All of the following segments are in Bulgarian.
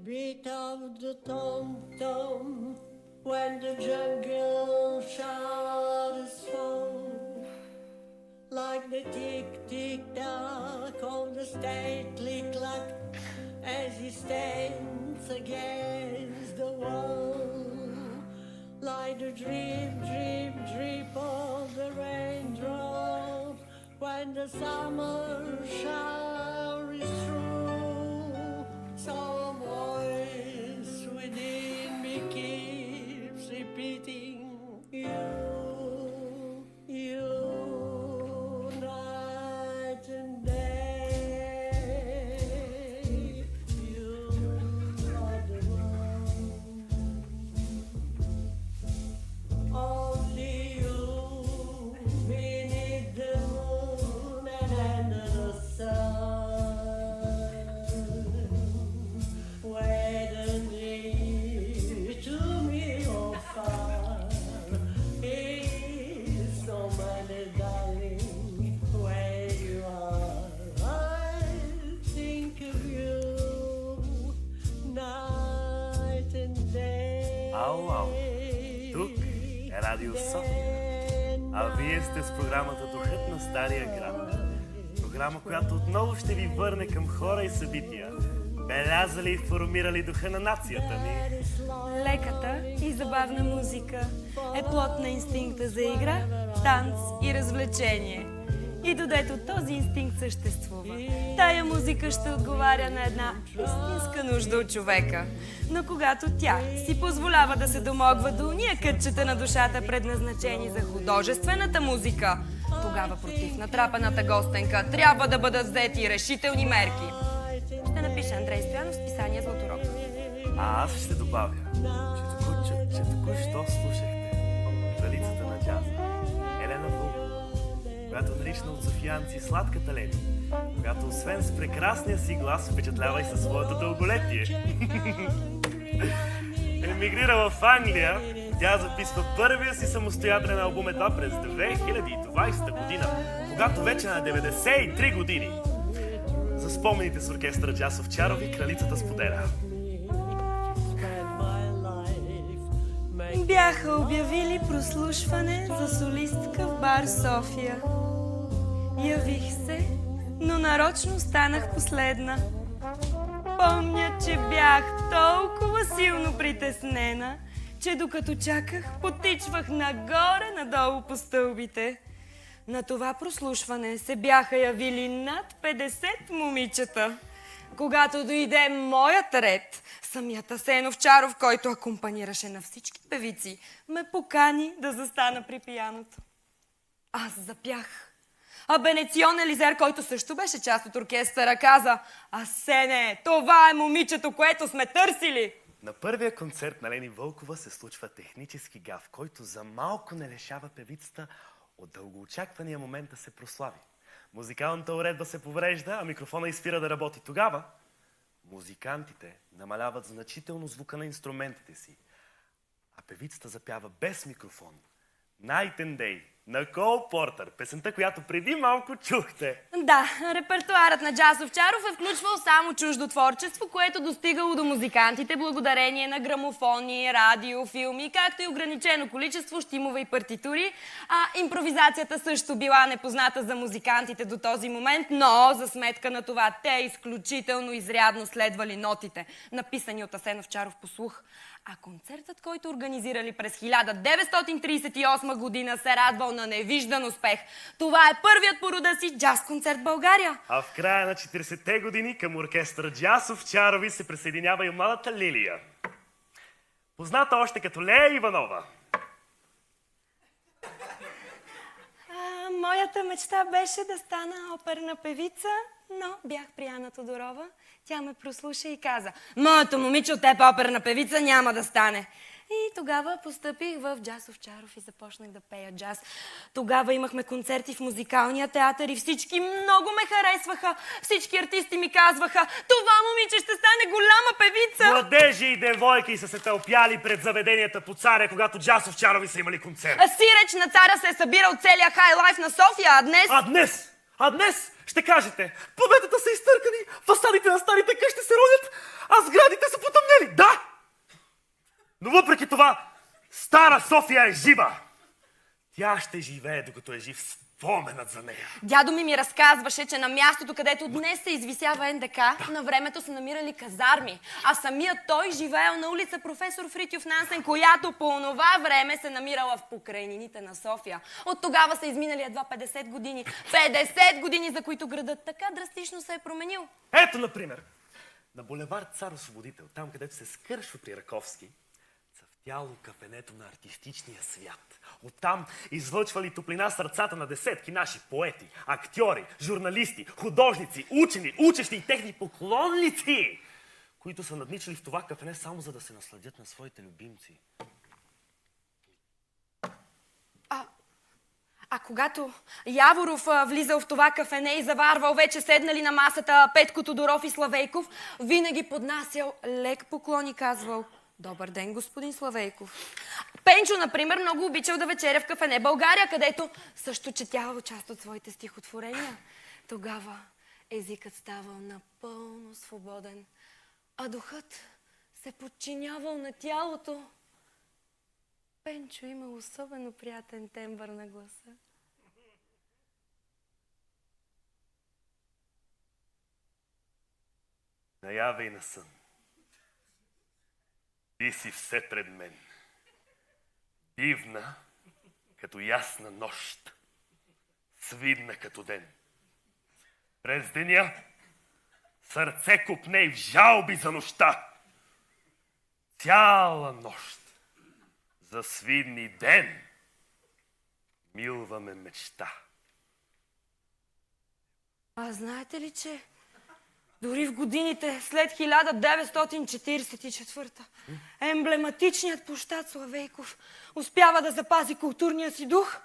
Beat of the tom-tom when the jungle shadows fall, like the tick-tick-tock of the stately clock as he stands against the wall, like the drip, drip, drip of the raindrop when the summer shower is through. Some voice within me keeps repeating you, night and day. You are the one. Only you beneath the moon and under the sun. Ау, ау! Тук е Радио София, а вие сте с програмата Духът на Стария град. Програма, която отново ще ви върне към хора и събития, белязали и формирали духа на нацията ни. Леката и забавна музика е плод на инстинкта за игра, танц и развлечение. И додето този инстинкт съществува, тая музика ще отговаря на една истинска нужда от човека. Но когато тя си позволява да се домогва до уния кътчета на душата, предназначени за художествената музика, тогава против натрапената гостенка трябва да бъдат взети решителни мерки. Ще напише Андрей Стоянов с писание Златорог. А аз ще добавя, че току-що слушахте кралицата на джаза, Елена Вълкова, която наричана от софиянци сладката леди, която освен с прекрасния си глас впечатлява и със своето дълголетие. Емигрирала в Англия, тя записва първия си самостоятелен албум едва през 2020 година, когато вече на 93 години. За спомените с оркестъра Джаз Овчарови кралицата споделя. Бяха обявили прослушване за солистка в бар София. Явих се, но нарочно станах последна. Помня, че бях толкова силно притеснена, че докато чаках, потичвах нагоре-надолу по стълбите. На това прослушване се бяха явили над 50 момичета. Когато дойде моят ред, самият Асен Овчаров, който акомпанираше на всички певици, ме покани да застана при пияното. Аз запях. А Бенецион Елизер, който също беше част от оркестъра, каза: "Асене, това е момичето, което сме търсили!" На първия концерт на Лени Вълкова се случва технически гаф, който за малко не лишава певицата от дългоочаквания момент да се прослави. Музикалната уредба се поврежда, а микрофона изспира да работи. Тогава музикантите намаляват значително звука на инструментите си, а певицата запява без микрофон Night and Day на Кол Портър, песента, която преди малко чухте. Да, репертуарът на Джаз Овчаров е включвал само чуждо творчество, което достигало до музикантите благодарение на грамофони, радио, филми, както и ограничено количество щимове и партитури. Импровизацията също била непозната за музикантите до този момент, но за сметка на това те изключително изрядно следвали нотите, написани от Асен Овчаров по слух. А концертът, който организирали през 1938 година, се радвал на невиждан успех. Това е първият по рода си джаз концерт в България. А в края на 40-те години към оркестъра Джаз Овчарови се присъединява и младата Лилия, позната още като Лея Иванова. Моята мечта беше да стана оперна певица, но бях при Ана Тодорова. Тя ме прослуша и каза: "Моето момиче от теб оперна певица няма да стане." И тогава постъпих в Джаз Овчаров и започнах да пея джаз. Тогава имахме концерти в музикалния театър и всички много ме харесваха. Всички артисти ми казваха: "Това момиче ще стане голяма певица." Младежи и девойки са се тълпяли пред заведенията по Царя, когато Джаз Овчарови са имали концерт. Сиреч на Царя се е събирал целия хайлайф на София, а днес... А днес А днес ще кажете, пътетата са изтъркани, фасадите на старите къщи се родят, а сградите са потъмнели. Да! Но въпреки това, Стара София е жива. Тя ще живее, докато е жив споменът за нея. Дядо ми разказваше, че на мястото, където днес се извисява НДК, на времето са намирали казарми, а самият той живеел на улица Професор Фритьоф Нансен, която по онова време се намирала в покрайнините на София. От тогава са изминали едва 50 години. 50 години, за които градът така драстично се е променил. Ето, например, на булевард Цар Освободител, там където се скършва при Раковски, цъфтяло кафенето на артистичния свят. Оттам излъчвали топлина сърцата на десетки наши поети, актьори, журналисти, художници, учени, учещи и техни поклонници, които са надничали в това кафене само за да се насладят на своите любимци. А когато Яворов влизал в това кафене и заварвал вече седнали на масата Петко Тодоров и Славейков, винаги поднасял лек поклон и казвал: добър ден, господин Славейков. Пенчо, например, много обичал да вечеря в кафене България, където също четявал част от своите стихотворения. Тогава езикът ставал напълно свободен, а духът се подчинявал на тялото. Пенчо имал особено приятен тембър на гласа. Наяве и на сън. Ти си все пред мен. Дивна, като ясна нощ. Свидна като ден. През деня сърце копне в жалби за нощта. Цяла нощ за свидни ден милваме мечта. А знаете ли, че дори в годините след 1944 емблематичният площад Славейков успява да запази културния си дух?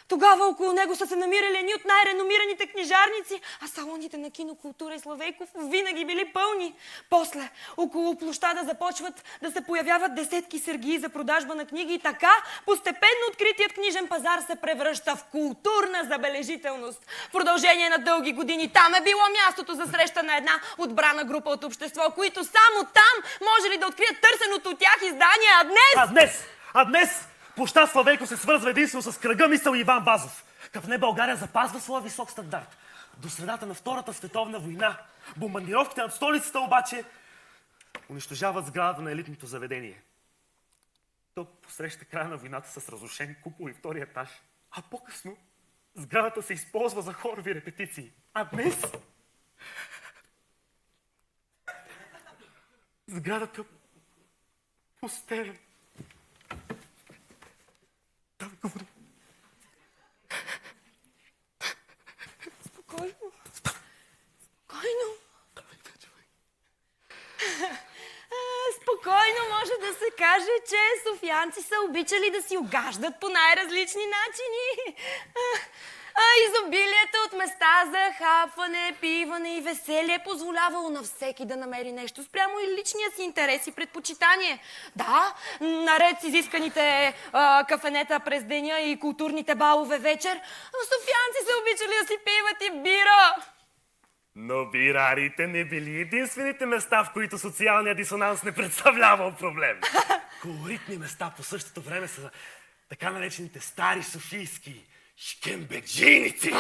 Тогава около него са се намирали едни от най-реномираните книжарници, а салоните на кинокултура и Славейков винаги били пълни. После около площада започват да се появяват десетки сергии за продажба на книги и така постепенно откритият книжен пазар се превръща в културна забележителност. В продължение на дълги години там е било мястото за среща на една отбрана група от общество, които само там можели да открият търсеното от тях издание, А днес площад Славейков се свързва единствено с кръга мисъл Иван Базов. Кафене България запазва своя висок стандарт. До средата на Втората световна война бомбардировките над столицата обаче унищожават сградата на елитното заведение. То посреща края на войната с разрушен купол и втори етаж. А по-късно сградата се използва за хорови репетиции. А днес сградата пустея. Спокойно. Спокойно. Спокойно може да се каже, че софиянци са обичали да си угаждат по най-различни начини. Изобилието от места за хапване, пиване и веселие позволявало на всеки да намери нещо спрямо и личния си интерес и предпочитание. Да, наред с изисканите кафенета през деня и културните балове вечер, софиянци са обичали да си пиват и бира. Но бирарите не били единствените места, в които социалният дисонанс не представлявал проблем. Колоритни места по същото време са така наречените стари софийски шкембеджийници.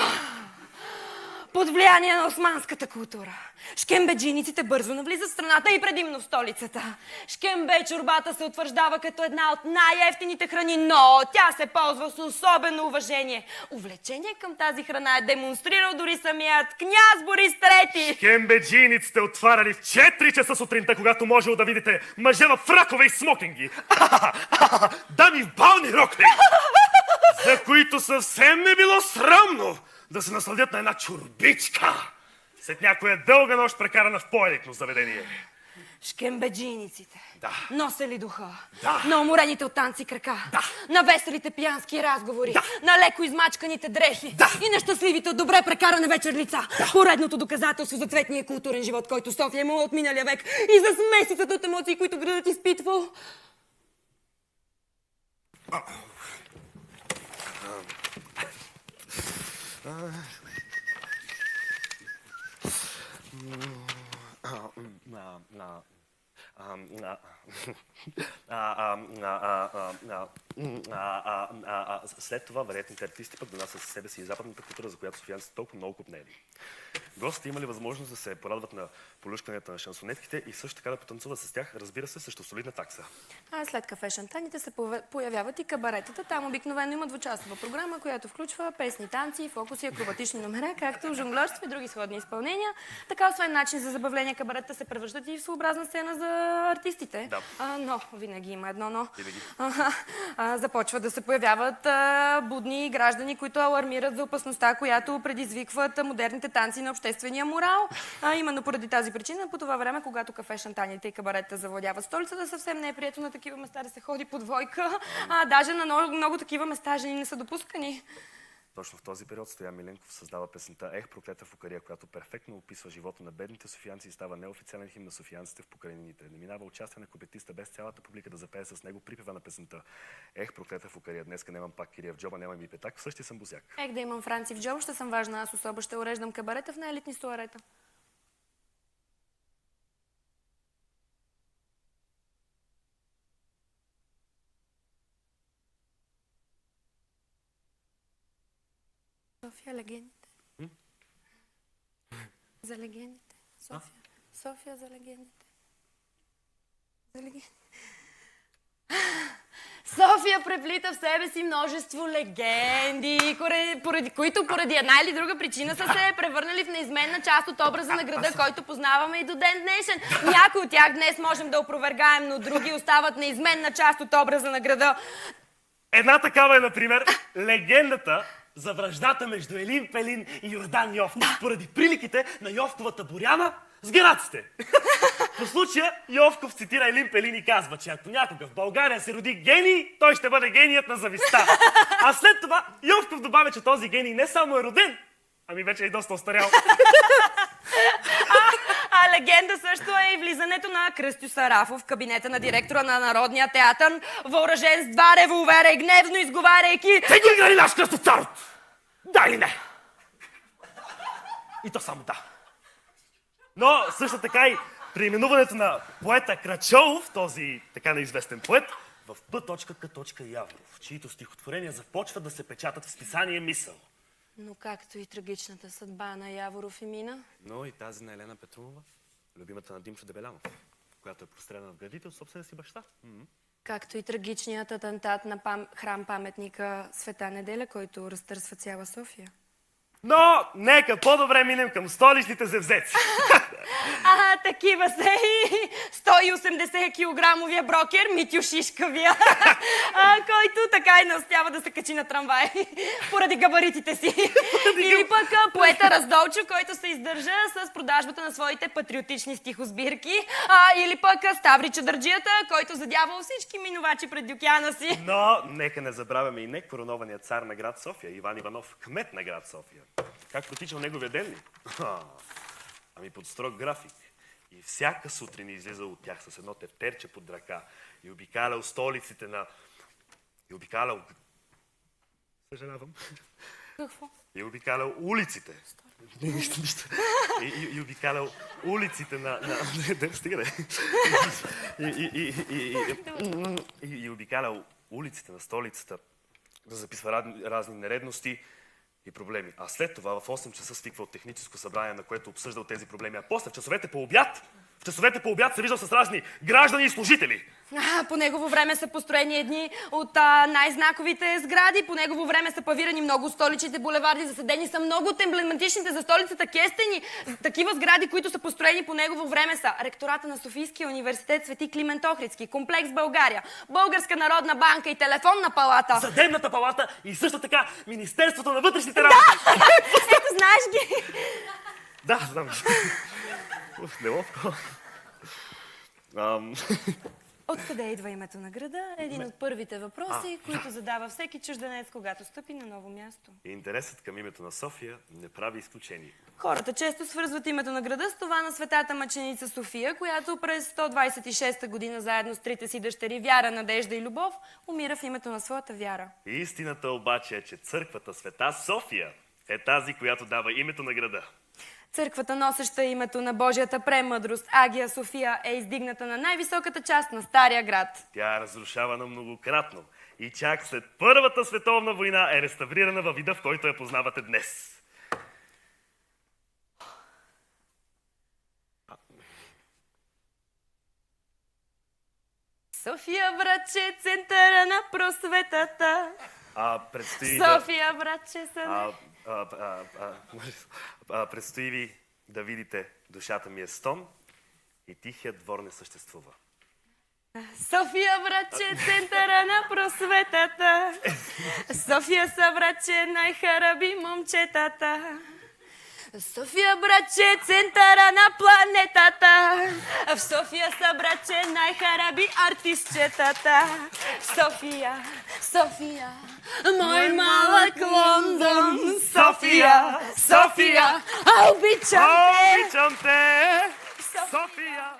Под влияние на османската култура шкембеджийниците бързо навлизат в страната и предимно в столицата. Шкембе чорбата се утвърждава като една от най-евтините храни, но тя се ползва с особено уважение. Увлечение към тази храна е демонстрирал дори самият княз Борис III. Шкембеджийниците отваряли в 4 часа сутринта, когато можело да видите мъже в фракове и смокинги, дами в бални рокли, за които съвсем не било срамно да се насладят на една чорбичка след някоя дълга нощ, прекарана в по-елитно заведение. Шкембеджийниците носели духа Да. на уморените от танци крака, на веселите пиянски разговори, на леко измачканите дрехи и нещастливите от добре прекарана вечер лица. Поредното доказателство за цветния културен живот, който София имала от миналия век и за смесицата от емоции, които градът изпитвал. След това вариетните артисти пък донасят със себе си и западната култура, за която софиянците толкова много копнели. Гостите имали възможност да се порадват на полюшканията на шансонетките и също така да потанцуват с тях, разбира се, срещу солидна такса. След кафе Шантаните се появяват и кабаретата. Там обикновено има двучасова програма, която включва песни, танци, фокуси, акробатични номера, както жонглерство и други сходни изпълнения. Така, освен начин за забавление, кабаретата се превръщат и в своеобразна сцена за артистите. Да. Но винаги има едно но. Винаги. Започват да се появяват будни граждани, които алармират за опасността, която предизвикват модерните танци на обществения морал. Именно поради тази причина, по това време, когато кафе Шантаните и кабаретата завладяват столицата, съвсем не е прието на такива места да се ходи по двойка. Даже на много такива места жени не са допускани. Точно в този период Стоян Миленков създава песента "Ех, проклета фукария", която перфектно описва живота на бедните софиянци и става неофициален химн на софиянците в покрайнините. Не минава участие на куплетиста без цялата публика да запее с него припева на песента "Ех, проклета фукария, днеска нямам пак кирия в джоба, нямам и петак, в същия съм бузяк". Ех, да имам Франци в джоба, ще съм важна аз особа, ще уреждам кабарета в най-елитни суарета. София, легендите. За легендите. София. София за легендите. За легендите. София преплита в себе си множество легенди, поради една или друга причина са се превърнали в неизменна част от образа на града, който познаваме и до ден днешен. Някои от тях днес можем да опровергаем, но други остават неизменна част от образа на града. Една такава е, например, легендата за враждата между Елин Пелин и Йордан Йовков, поради приликите на Йовковата буряна с гераците. По случая Йовков цитира Елин Пелин и казва, че ако някога в България се роди гений, той ще бъде геният на завистта. А след това Йовков добавя, че този гений не само е роден, ами вече е и доста остарял. Легенда също е и влизането на Кръстю Сарафов в кабинета на директора на Народния театър, въоръжен с 2 револвера и гневно изговаряйки: "Те го играли наш Кръстю Царов! Да или не?" И то само да. Но също така и преименуването на поета Крачолов, този така неизвестен поет, в П.К. Яворов, чието стихотворения започват да се печатат в списание "Мисъл". Но както и трагичната съдба на Яворов и мина. Но и тази на Елена Петрунова, любимата на Димчо Дебелянов, която е простреляна в градите от собствения си баща. Както и трагичният атентат на храм-паметника Света Неделя, който разтърсва цяла София. Но нека по-добре минем към столичните зевзеци. Такива са и 180 килограмовия брокер Митю Шишкавия, който така и не успява да се качи на трамвай поради габаритите си. Или пък поета Раздолчо, който се издържа с продажбата на своите патриотични стихосбирки. Или пък Ставри Чадърджията, който задявал всички минувачи пред дюкяна си. Но нека не забравяме и некоронованият цар на град София, Иван Иванов, кмет на град София. Как протичал неговия денник? Ами под строг график. И всяка сутрин излизал от тях с едно тефтерче под ръка и обикалял столиците на... Съжалявам. Какво? И обикалял улиците. Нищо. И обикалял улиците на... Стига де. И обикалял улиците на столицата да записва разни нередности и проблеми. А след това в 8 часа свиквал техническо събрание, на което обсъждал тези проблеми. А после в часовете по обяд се виждал с разни граждани и служители. По негово време са построени едни от най-знаковите сгради. По негово време са павирани много столичните булеварди. Засадени са много от емблематичните за столицата кестени. Такива сгради, които са построени по негово време, са ректората на Софийския университет Свети Климент Охридски, комплекс България, Българска народна банка и телефонна палата. Съдебната палата и също така Министерството на вътрешните работи. Ето, знаеш ги. Да, знам. Неловко. Откъде идва името на града? Един от първите въпроси, които задава всеки чужденец, когато стъпи на ново място. Интересът към името на София не прави изключение. Хората често свързват името на града с това на светата мъченица София, която през 126 година заедно с трите си дъщери Вяра, Надежда и Любов умира в името на своята вяра. Истината обаче е, че църквата Света София е тази, която дава името на града. Църквата, носеща името на Божията премъдрост, Агия София, е издигната на най-високата част на Стария град. Тя е разрушавана многократно и чак след Първата световна война е реставрирана във вида, в който я познавате днес. София, братче, центъра на просветата. Предстои София, братче, съне. предстои ви да видите Душата ми е стон и Тихият двор не съществува. София, братче, центъра на просветата. София са, братче, най-хараби момчетата. София, братче, центъра на планетата. В София са, братче, най-хараби артистчетата. София, София, мой малък Лондон. София, София, обичам те. Обичам те, София.